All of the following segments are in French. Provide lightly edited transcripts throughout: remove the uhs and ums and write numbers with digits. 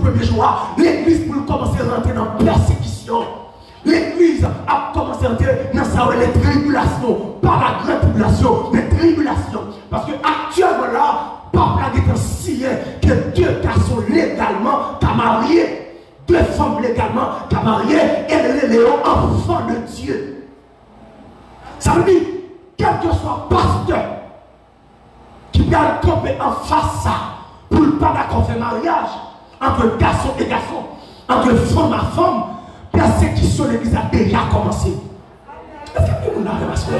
premier jour, l'église pour commencer à rentrer dans la persécution. L'église a commencé à rentrer dans les tribulations, pas la grande tribulation, mais tribulation. Parce que actuellement là, papa est un signe que deux garçons légalement t'as marié, deux femmes légalement t'as marié, et les enfants de Dieu. Ça veut dire, quel que soit pasteur qui vient tomber en face ça, pour ne pas d'accord faire mariage entre garçon et garçon, entre femme à femme, persécution de l'église a déjà commencé. Est-ce que vous n'avez pas ça?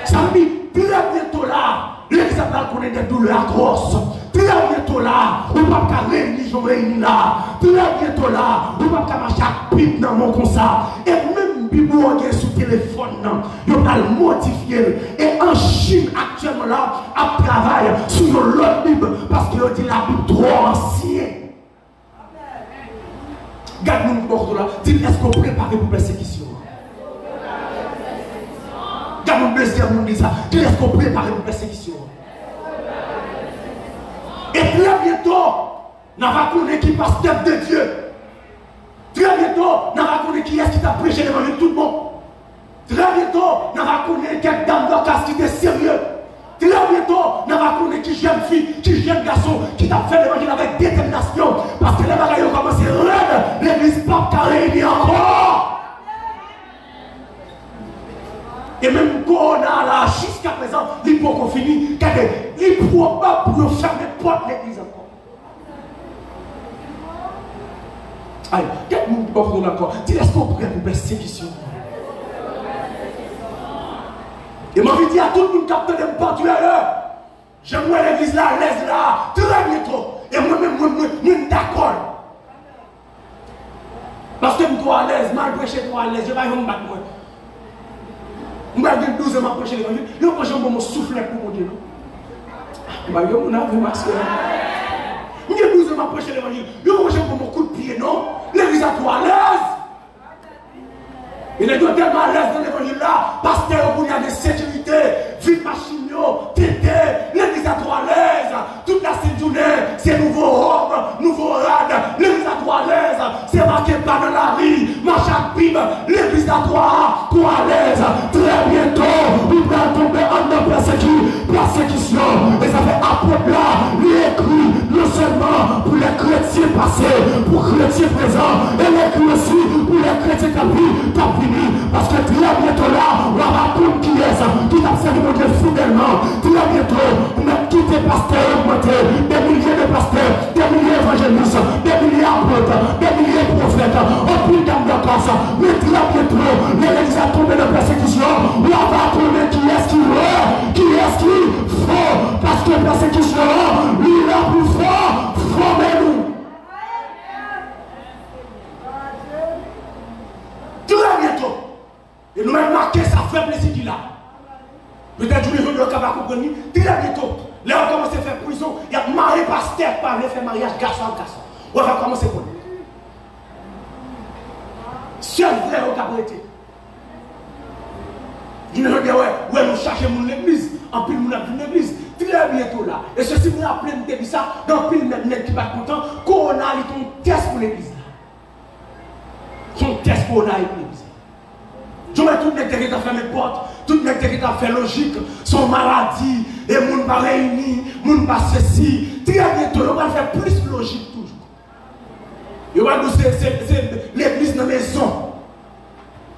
Ça veut dire, très bientôt là, l'église va connaître des douleurs atroces. Très bientôt là, on va pas religion réunie là. Très bientôt là, on va pas marcher à pipe dans mon comme ça. Et même Bible sur téléphone, on va le modifier. Et en Chine actuellement là, on travaille sur l'autre Bible parce qu'il dit la Bible trop ancienne. Garde mon bord là, dis est-ce qu'on prépare pour persécution? Garde mon deuxième monde dit ça, dis est-ce qu'on prépare pour persécution? Et très bientôt, nous allons connaître qui pasteur de Dieu. Très bientôt, nous allons connaître qui est-ce qui t'a prêché l'évangile tout le monde. Très bientôt, nous allons connaître quelle dame d'occasion qui était sérieux. Très bientôt, nous allons connaître qui jeune fille, qui jeune garçon, qui t'a fait l'évangile avec détermination. Parce que les bagailles ont commencé à l'église pas réunie encore. Et même Corona là, jusqu'à présent, il faut qu'on finisse. Il est probable pour fermer porte l'église encore. Aïe, quel monde pour nous encore? Dis, est-ce qu'on prend pour persécution? Et moi, je dis à tout le monde qui a de partout ailleurs. J'aimerais l'église là, l'aise là, très bientôt. Et moi-même, je suis d'accord. Parce que je suis à l'aise, mal prêché, je suis à l'aise, je vais me battre. Je vais 12 ans à prêcher l'évangile. Je vais me souffler pour mon Dieu. Je vais me masquer. Je vais 12 ans à prêcher l'évangile. Je vais me coup de pied, non? L'église à toi à l'aise. Il est tellement à l'aise dans l'évangile là, parce qu'il y a des sécurités, vie machine, tété, l'église à toi à l'aise, toute la journée, c'est nouveau homme, nouveau rad, l'église à toi à l'aise, c'est marqué pas dans la rue, marche à Bible, l'église à toi à l'aise, très bientôt, il va tomber en persécution, et ça fait apôtre là, lui écrit, non seulement pour les chrétiens passés, pour les chrétiens présents, et l'écrit aussi pour les chrétiens qui parce que très bientôt là, on va raconter qui est ça, qui t'a servi mon Dieu fidèlement. Très bientôt, on a quitté pasteur augmenté, des milliers de pasteurs, des milliers d'évangélistes, des milliers d'apôtres, des milliers de prophètes, au plus d'âme de classe. Mais très bientôt, l'église a tombé de persécution. On va connaître qui est-ce qui est, qui est-ce qui faut. Parce que persécution, lui là plus fort, formez-nous. Très bientôt. Et nous avons marqué sa faiblesse qu'il a. Peut-être que nous avons comprendre. Très bientôt. Là, on commence à faire prison. Il y a marié pasteur par les faire mariage garçon à garçon. On va commencer pour nous. Seul vrai au cabaret. Il nous dit, ouais, nous cherchons l'église. En plus, nous avons l'église. Très bientôt là. Et ceci nous a plein de ça. Dans le même qui va être content. Qu'on a un test pour l'église. Son test pour l'église. Je mets tout le monde qui a fait mes portes, tout le monde qui a fait logique, son maladie, et moun pas réuni, moun pas ceci. Très bientôt, on va faire plus logique toujours. Et on va nous c'est l'église dans la maison.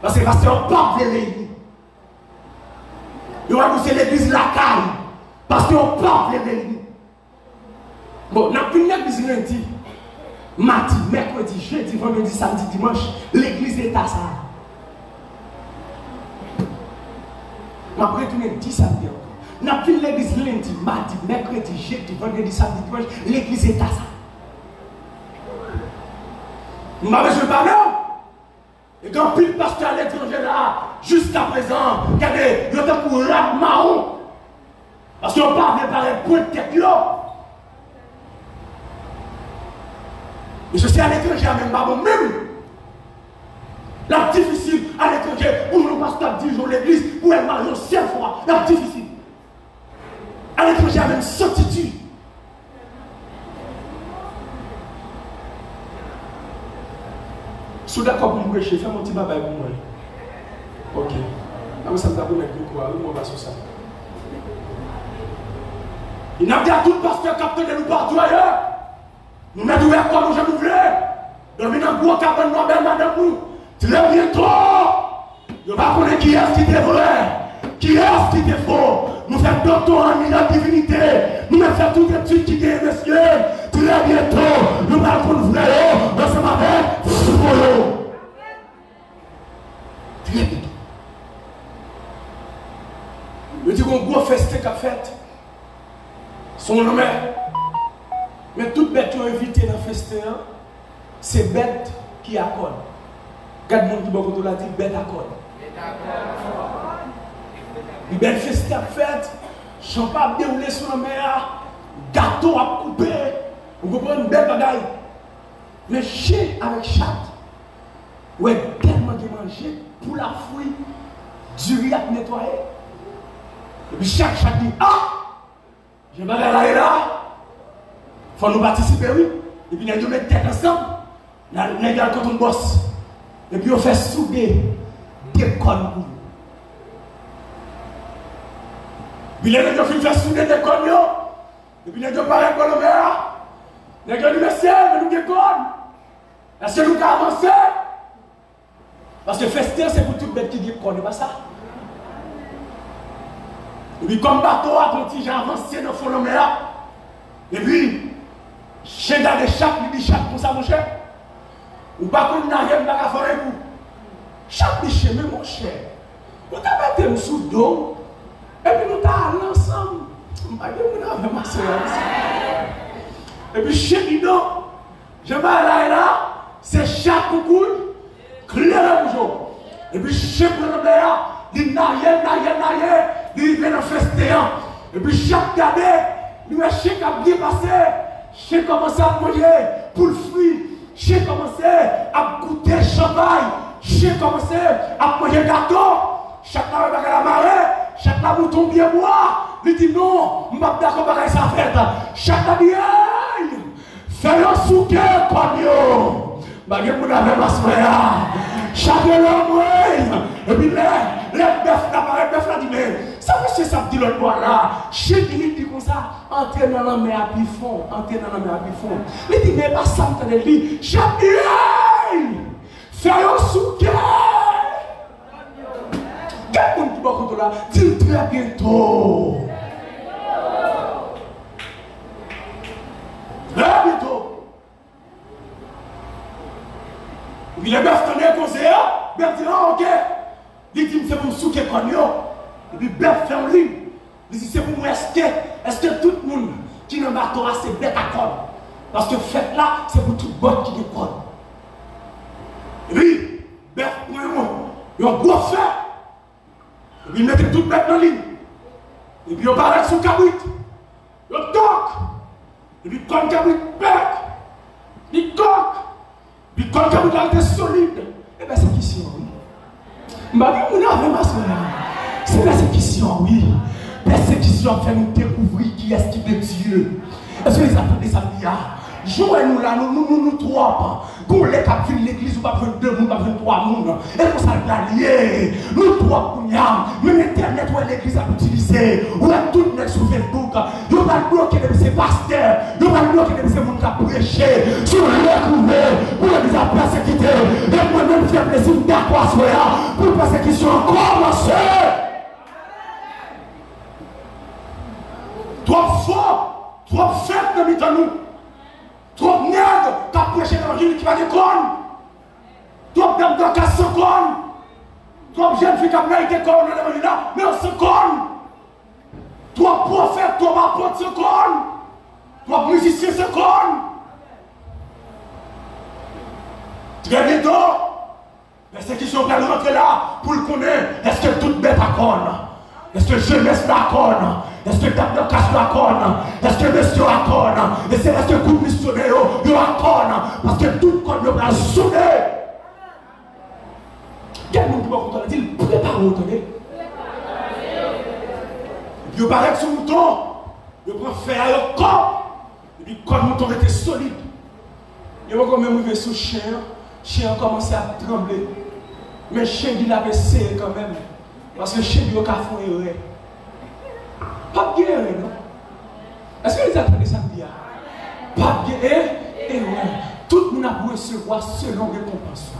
Parce que on ne peut pas réunir. Et on va nous c'est l'église la caille. Parce qu'on ne peut pas réunir. Bon, on a pris l'église lundi, mardi, mercredi, jeudi, vendredi, samedi, dimanche. L'église est à ça. Je vais retourner 10 samedi. Nous avons pris l'église lundi, mardi, mercredi, jeudi, vendredi, samedi, dimanche. L'église est à ça. Nous avons besoin de parler. Et quand pile pasteur à l'étranger là, jusqu'à présent, regardez, il y a un coup de marron. Parce qu'on parle de parler point de tête là. Et je suis à l'étranger, même pas moi-même. La difficile à l'étranger, pour nous pasteur 10 jours l'église, pour elle marier 5 fois. La difficile. À l'étranger, même certitude. Si vous êtes d'accord pour me prêcher, fais mon petit babaye pour moi. Ok. Ah, mais ça me t'a donné le quoi, on va sur ça. Il n'a pas tout le pasteur capté de nous partout ailleurs. Nous mettons ouvert comme nous je nous voulons. Nous mettons un gros cabane noir, belle madame nous. Très bientôt. Nous ne pas connaître qui est-ce qui est vrai. Qui est-ce qui est faux. Nous faisons doctorat en la divinité. Nous faisons toutes les études qui est messieurs. Très bientôt. Nous allons nous voulons. Ensemble avec vous. Très bientôt. Je dis qu'on gros festin qu'a fait. Son nom mais toutes bêtes qui ont invité dans le festin, c'est bêtes qui accordent. Regarde le monde qui beaucoup l'a dit, bêtes accordent. Les bêtes festin fait, champagne déroulé sur la mer, gâteau à couper, vous comprenez une belle bagaille. Mais chien avec chat, ouais, tellement de manger pour la fouille, du riz à nettoyer. Et puis chaque chat dit, ah! Je vais aller là. Il faut nous participer, oui. Et puis nous mettons tête ensemble. Nous allons quand on bosse. Et puis on fait souder des connes pour nous. Puis les gens font souder des connes. Et puis les gens parlent pour le maire. Les gens disent, monsieur, nous des connes. Est-ce que nous avons avancé? Parce que festin, c'est pour toute bête qui dit connes, pas ça. Et puis comme bateau a quand j'ai avancé dans le fond de mer, et puis, chien dans les chaps, il dit chape pour ça mon cher. Ou pas qu'on n'a rien à faire vous. Chaque biche, mais mon cher. Vous t'avez été sous dos, et puis nous t'allons ensemble. Et puis chien dit non, je vais aller là, c'est chaque coucou, clair le jour. Et puis chien pour le mer, il n'a rien. Il vient dans festin. Et puis chaque année, nous avons chien qui a bien passé. Chien commence à manger pour le fruit. Chien commence à goûter champagne. Chien commence à manger gâteau. Chaque année, il va à la marée. Chaque année, mouton bien boire. Il dit non, je ne suis pas d'accord avec ça fait. Chaque année, fais un souquet comme yo. Je ne sais pas si chaque homme, et puis les bœufs là, dit, mais ça fait ça dit l'autre bois là. Chien qui dit comme ça, entrer dans la mer à bifon, il dit, mais pas ça, il dit, chaque fais un souquet. Quel monde qui va contre là, dit très bientôt. Très bientôt. Et puis les bœufs tenaient comme ça, bœuf dit, ah ok. Il dit, c'est pour souquer comme yo. Et puis bœuf fait en ligne. Il dit, c'est pour moi, est-ce que tout le monde qui n'a pas Torah, c'est bête à corde. Parce que fête là, c'est pour tout le monde qui décode. Et puis, bœuf prend un gros fait. Et puis il mettait tout le bête en ligne. Et puis il parlait sous cabrit. Il toque. Et puis comme cabrit bec. Il toque. Puis quand cabrit là était solide. Et bien c'est qui si oui. C'est persécution, oui. Persécution fait nous découvrir qui est-ce qui est Dieu. Est-ce que les attendez ça dit, jouez-nous là, nous trois. Pour les qui viennent l'église, on va prendre 2 personnes, on va prendre 3 personnes. Et pour ça, l'allié, nous trois, même Internet, où l'église a utilisé, où tout net sur Facebook, on va bloquer ces pasteurs, on va bloquer ces gens qui ont prêché, sur le couvert, pour l'église à persécuter. Et moi-même, je fais plaisir d'accord pour la persécution commencer. Trop fort, trop faible de nous. Trop de nègres qui ont prêché l'évangile qui va des connes. Trop d'hommes qui ont 100 connes. Trop de jeunes filles qui ont mérité connes dans l'évangile là, mais on se conne. Trop de prophètes, trop d'apôtres se connes. Trop de musiciens se connes. Très bientôt, persécution qui va rentrer là pour le connaître. Est-ce que toute bête à conne? Est-ce que jeunesse la conne? Est-ce que dame de casse la conne? Est-ce que monsieur la conne? Est-ce que couple missionnaire la conne? Parce que tout conne va sonner. Quel monde qui va contrôler? Il prépare au tonner. Il paraît que ce mouton, il prend fer à le corps. Et puis quand le mouton était solide, il va quand même arriver sous chien chien a commencé à trembler. Mais le chien il avait serré quand même. Parce que le chien il a fait une erreur. Pas de guerre, non? Est-ce que vous entendez ça dire? Pas de guerre, erreur. Tout le monde a recevoir selon récompense.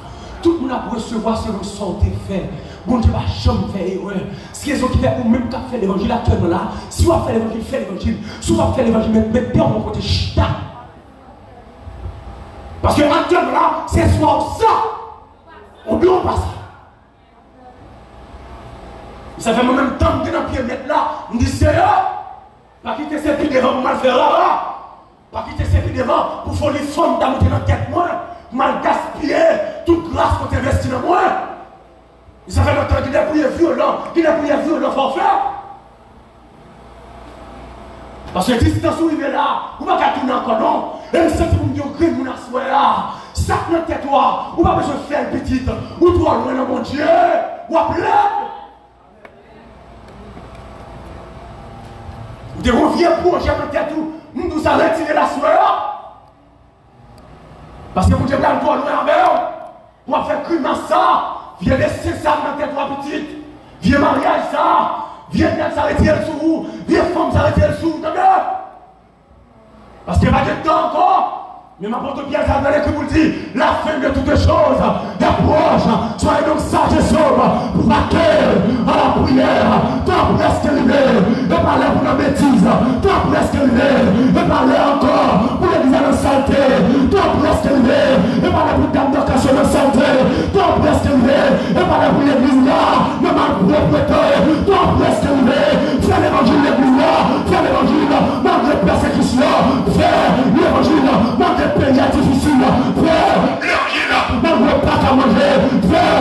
Tout le monde a recevoir selon son fait. Bon Dieu va jamais faire erreur. Si les autres qui font même qu'à faire l'évangile actuellement là, si vous faites l'évangile, faites l'évangile. Si vous faites l'évangile, mettez en côté chita. Parce que actuellement là, c'est soit ça. On ne doit pas ça. Ça fait moi-même temps que dans le pied mettre là, on dit Seigneur, pas quitter ces pieds devant pour mal faire là. Pas quitter ces pieds devant pour faire les femmes d'amener dans la tête moi. Mal gaspiller toute grâce qu'on t'investit dans moi. Ça fait longtemps qu'il a prié violent, faut faire. Parce que distance où il est là, vous ne pouvez pas tourner encore non. Et le sentiment de Dieu, mon assoir là, ça dans tête toi, vous pas besoin de faire petite, ou toi loin dans mon Dieu, ou à plein. Vous reviens pour j'ai dans tête tout, nous nous allons retirer la soirée. Parce que mon Dieu, là, nous loin avec vous, on va faire crime à ça. Viens laisser ça dans tes trois petites. Viens mariage ça. Viens mettre ça retirer le sous. Viens femme ça retirer le sous. Parce qu'il n'y a pas de temps encore. Mais ma porte bien ça dans l'écrit vous dit la fin de toutes choses est proche. Soyez donc sages et sobres pour vaquer à la prière. Tant presque arrivé. Et parler pour la bêtise. Tant presque arrivé. Et parler encore pour l'église de la santé. Tant presque arrivé. Et parler pour dame de cachot de santé. Tant presque arrivé. Et parler pour l'église là. Ne mal propriété. Tant presque arrivé. Faire l'évangile de l'église là. Faire l'évangile malgré persécution. Faire l'évangile malgré pays difficile, frère, malgré pas à manger, frère,